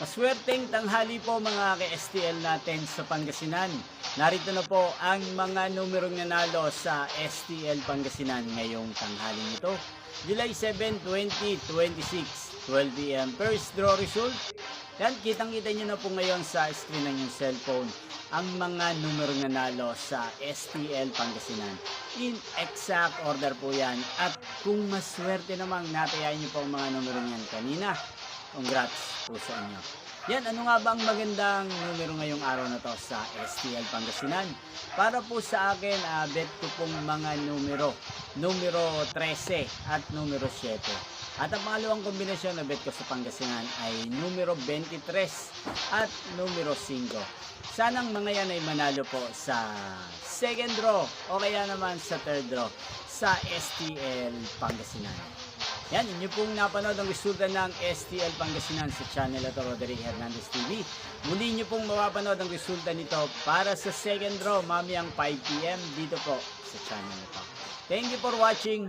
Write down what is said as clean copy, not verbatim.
Maswerteng tanghali po mga ka-STL natin sa Pangasinan. Narito na po ang mga numerong nanalo sa STL Pangasinan ngayong tanghali nito. July 7, 2026, 12 p.m. First draw result. Yan, kitang-kita nyo na po ngayon sa screen ng yung cellphone ang mga numerong nanalo sa STL Pangasinan. In exact order po yan. At kung maswerte namang natayain nyo po ang mga numerong yan kanina, congrats po sa inyo. Yan, ano nga ba ang magandang numero ngayong araw na to sa STL Pangasinan? Para po sa akin, bet ko pong mga numero 13 at numero 7. At ang pangalawang kombinasyon na bet ko sa Pangasinan ay numero 23 at numero 5. Sanang mga yan ay manalo po sa second draw o kaya naman sa third draw sa STL Pangasinan. Yan, inyo pong napanood ang resulta ng STL Pangasinan sa channel ito, Roderick Hernandez TV. Muli nyo pong mapapanood ang resulta nito para sa second draw mamayang 5 p.m. dito po sa channel ito. Thank you for watching.